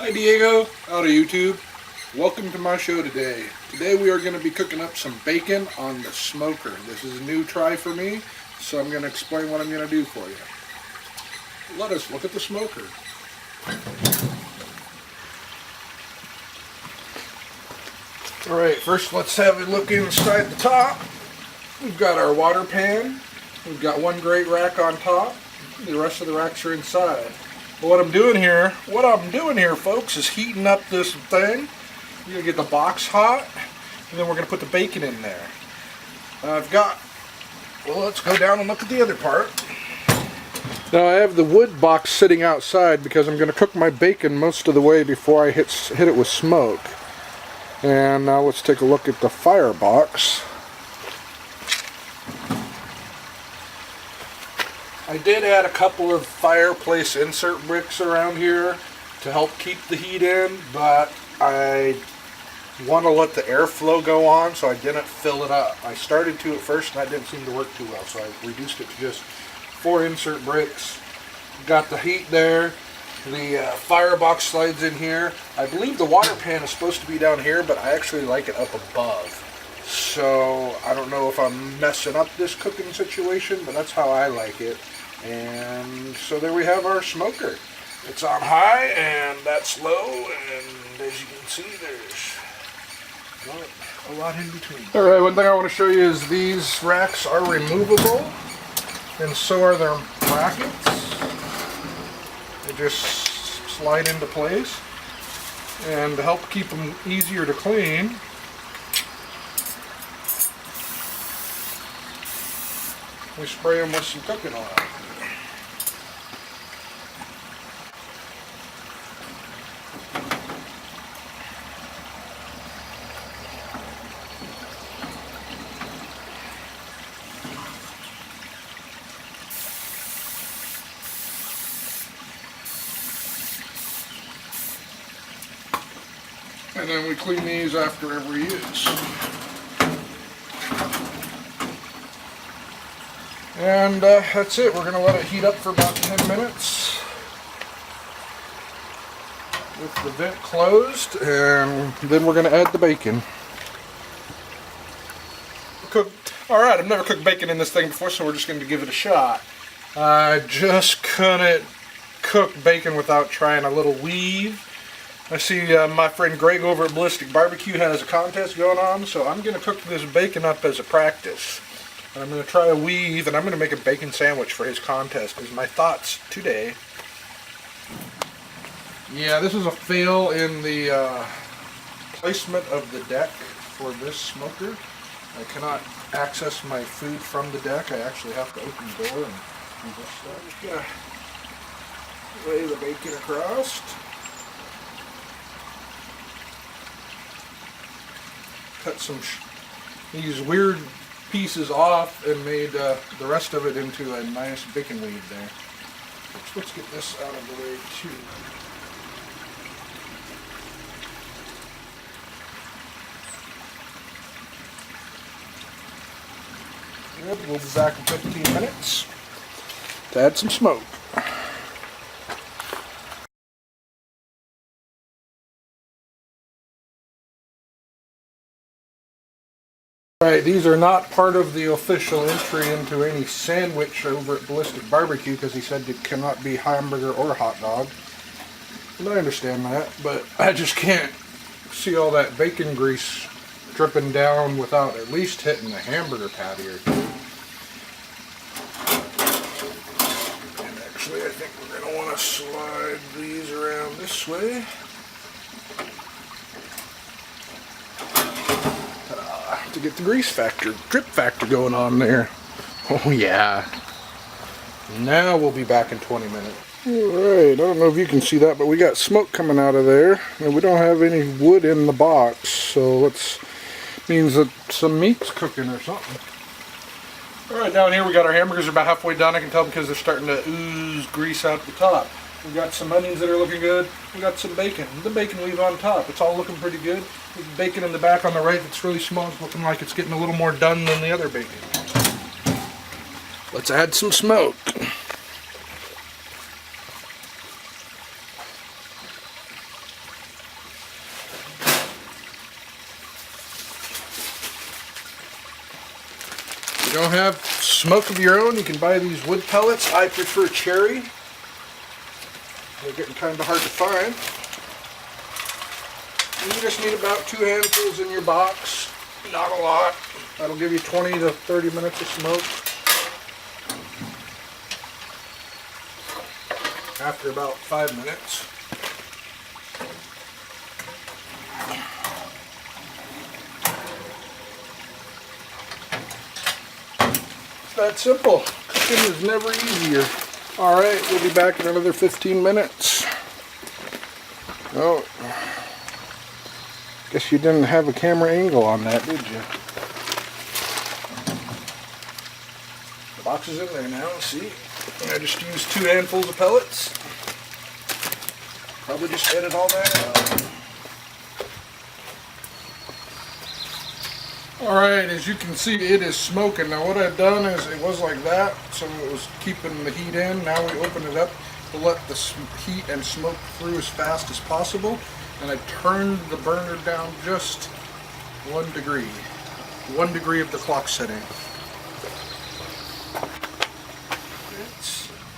Hi Diego, out of YouTube. Welcome to my show today. Today we are going to be cooking up some bacon on the smoker. This is a new try for me, so I'm going to explain what I'm going to do for you. Let us look at the smoker. Alright, first let's have a look inside the top. We've got our water pan. We've got one grate rack on top. The rest of the racks are inside. But what I'm doing here, folks, is heating up this thing. We're going to get the box hot, and then we're going to put the bacon in there. Well, let's go down and look at the other part. Now I have the wood box sitting outside because I'm going to cook my bacon most of the way before I hit it with smoke. And now let's take a look at the firebox. I did add a couple of fireplace insert bricks around here to help keep the heat in, but I want to let the airflow go on, so I didn't fill it up. I started to at first and that didn't seem to work too well, so I reduced it to just 4 insert bricks. Got the heat there. The firebox slides in here. I believe the water pan is supposed to be down here, but I actually like it up above. So I don't know if I'm messing up this cooking situation, but that's how I like it. And so there we have our smoker. It's on high and that's low, and as you can see there's not a lot in between. Alright, one thing I want to show you is these racks are removable, and so are their brackets. They just slide into place, and to help keep them easier to clean, we spray them with some cooking oil. And then we clean these after every use. And that's it. We're going to let it heat up for about 10 minutes with the vent closed, and then we're going to add the bacon. Alright, I've never cooked bacon in this thing before, so we're just going to give it a shot. I just couldn't cook bacon without trying a little weave. I see my friend Greg over at Ballistic BBQ has a contest going on, so I'm going to cook this bacon up as a practice. And I'm going to try a weave, and I'm going to make a bacon sandwich for his contest, is my thoughts today. Yeah, this is a fail in the placement of the deck for this smoker. I cannot access my food from the deck. I actually have to open the door and just going to lay the bacon across. Cut these weird pieces off and made the rest of it into a nice bacon weave there. Let's get this out of the way too. Good, we'll be back in 15 minutes to add some smoke. Alright, these are not part of the official entry into any sandwich over at Ballistic BBQ because he said it cannot be hamburger or hot dog. And I understand that, but I just can't see all that bacon grease dripping down without at least hitting the hamburger patty or two. And actually I think we're going to want to slide these around this way. To get the grease factor, drip factor going on there. Oh yeah. Now we'll be back in 20 minutes. Alright, I don't know if you can see that, but we got smoke coming out of there. And we don't have any wood in the box, so means that some meat's cooking or something. Alright, down here we got our hamburgers are about halfway done. I can tell because they're starting to ooze grease out the top. We got some onions that are looking good. We got some bacon. The bacon weave on top. It's all looking pretty good. The bacon in the back on the right that's really small is looking like it's getting a little more done than the other bacon. Let's add some smoke. you don't have smoke of your own, you can buy these wood pellets. I prefer cherry. They're getting kind of hard to find. And you just need about 2 handfuls in your box. Not a lot. That'll give you 20 to 30 minutes of smoke. After about 5 minutes. It's that simple. Cooking is never easier. Alright, we'll be back in another 15 minutes. Oh, guess you didn't have a camera angle on that, did you? The box is in there now, see? I just used 2 handfuls of pellets. Probably just edit all that out. Alright, as you can see, it is smoking. Now what I've done is, it was like that, so it was keeping the heat in. Now we open it up to let the heat and smoke through as fast as possible. And I turned the burner down just 1 degree. 1 degree of the clock setting.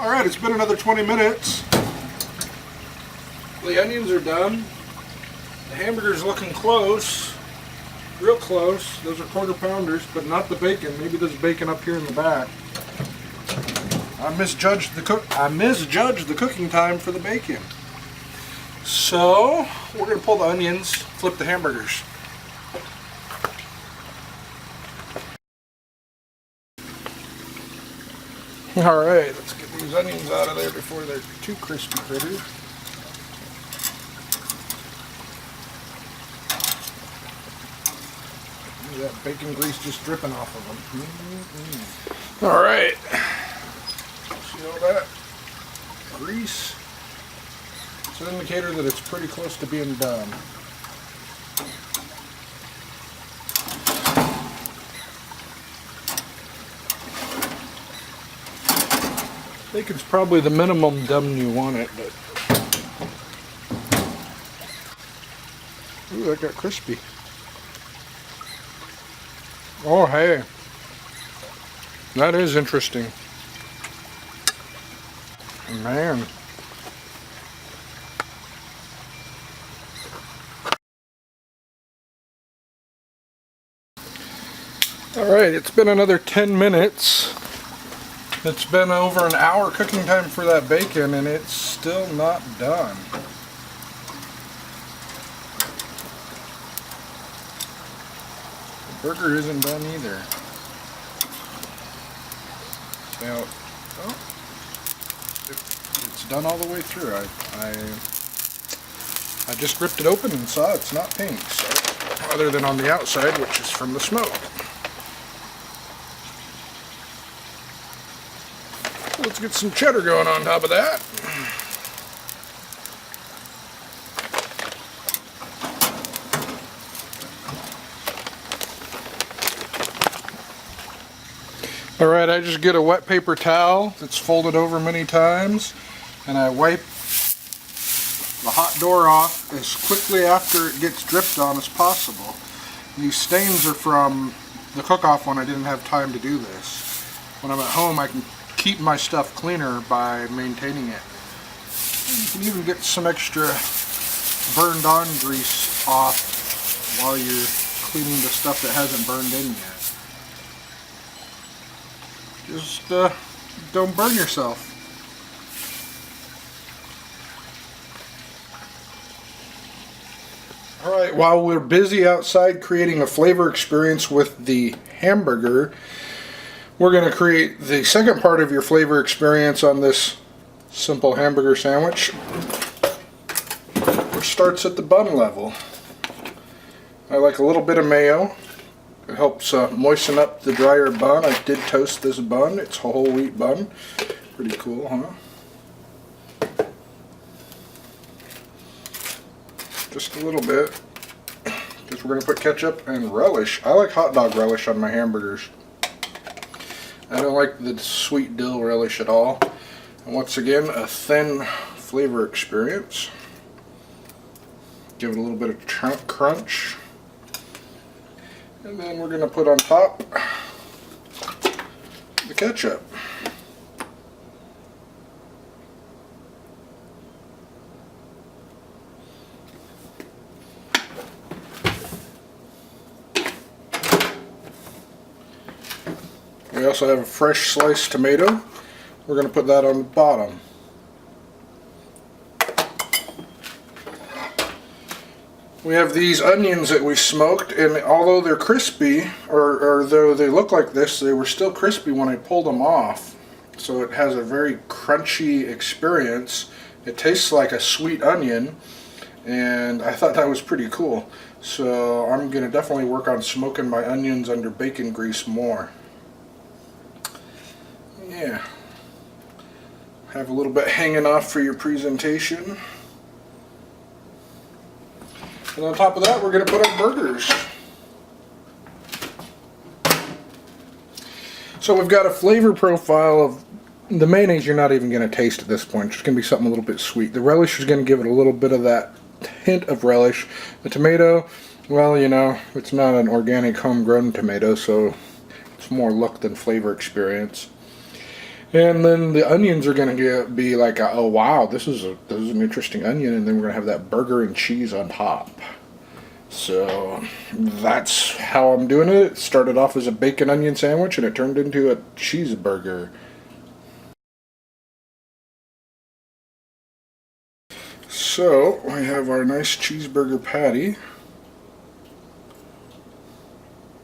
Alright, it's been another 20 minutes. The onions are done. The hamburger's looking close. Real close. Those are 1/4 pounders, but not the bacon. Maybe there's bacon up here in the back. I misjudged the cooking time for the bacon. So, we're going to pull the onions, flip the hamburgers. Alright, let's get these onions out of there before they're too crispy critters. That bacon grease just dripping off of them. Alright. See all that grease? It's an indicator that it's pretty close to being done. Bacon's probably the minimum done you want it, but... Ooh, that got crispy. Oh, hey. That is interesting. Man. Alright, it's been another 10 minutes. It's been over an hour cooking time for that bacon, and it's still not done. The burger isn't done either. Now, oh, it's done all the way through. I just ripped it open and saw it's not pink, so, other than on the outside, which is from the smoke. Let's get some cheddar going on top of that. Alright, I just get a wet paper towel that's folded over many times, and I wipe the hot door off as quickly after it gets dripped on as possible. These stains are from the cook-off when I didn't have time to do this. When I'm at home, I can keep my stuff cleaner by maintaining it. You can even get some extra burned on grease off while you're cleaning the stuff that hasn't burned in yet. Just don't burn yourself. Alright, while we're busy outside creating a flavor experience with the hamburger, we're going to create the second part of your flavor experience on this simple hamburger sandwich, which starts at the bun level. I like a little bit of mayo. It helps moisten up the drier bun. I did toast this bun. It's a whole wheat bun. Pretty cool, huh? Just a little bit, because we're going to put ketchup and relish. I like hot dog relish on my hamburgers. I don't like the sweet dill relish at all. And once again, a thin flavor experience. Give it a little bit of crunch. And then we're going to put on top the ketchup. We also have a fresh sliced tomato. We're going to put that on the bottom. We have these onions that we smoked, and although they're crispy, or though they look like this, they were still crispy when I pulled them off. So it has a very crunchy experience. It tastes like a sweet onion, and I thought that was pretty cool. So I'm going to definitely work on smoking my onions under bacon grease more. Yeah. Have a little bit hanging off for your presentation. And on top of that, we're going to put our burgers. So we've got a flavor profile of the mayonnaise. You're not even going to taste at this point. It's going to be something a little bit sweet. The relish is going to give it a little bit of that hint of relish. The tomato, well, you know, it's not an organic homegrown tomato, so it's more look than flavor experience. And then the onions are going to be like, oh wow, this is an interesting onion, and then we're going to have that burger and cheese on top. So that's how I'm doing it. It started off as a bacon onion sandwich, and it turned into a cheeseburger. So we have our nice cheeseburger patty.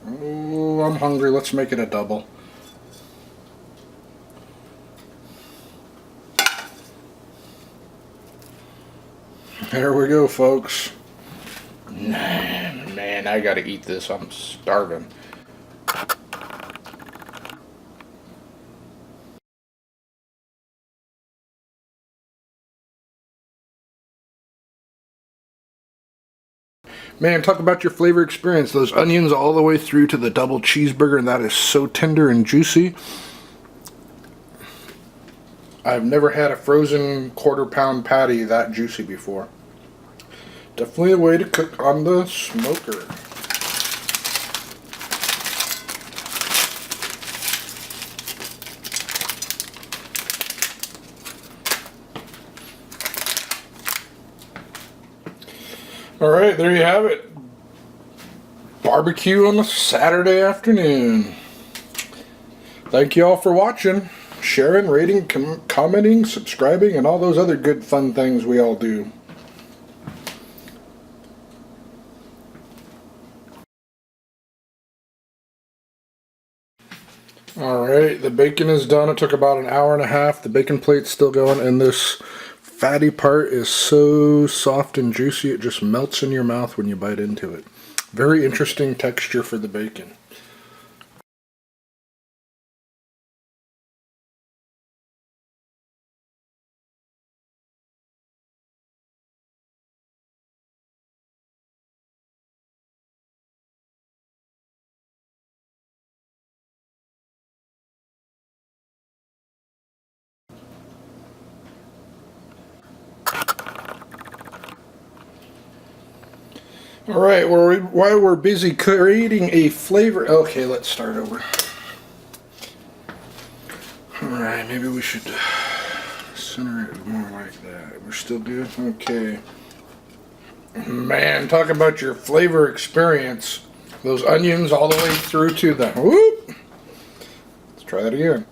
Oh, I'm hungry. Let's make it a double. There we go, folks. Man, I gotta eat this. I'm starving. Man, talk about your flavor experience. Those onions all the way through to the double cheeseburger, and that is so tender and juicy. I've never had a frozen quarter-pound patty that juicy before. Definitely a way to cook on the smoker. Alright, there you have it. Barbecue on a Saturday afternoon. Thank you all for watching, sharing, rating, commenting, subscribing, and all those other good fun things we all do. Alright, the bacon is done. It took about an hour and a half. The bacon plate's still going, and this fatty part is so soft and juicy it just melts in your mouth when you bite into it. Very interesting texture for the bacon. Alright, while we're busy creating a flavor... Okay, let's start over. Alright, maybe we should center it more like that. We're still good? Okay. Man, talk about your flavor experience. Those onions all the way through to the... Whoop! Let's try that again.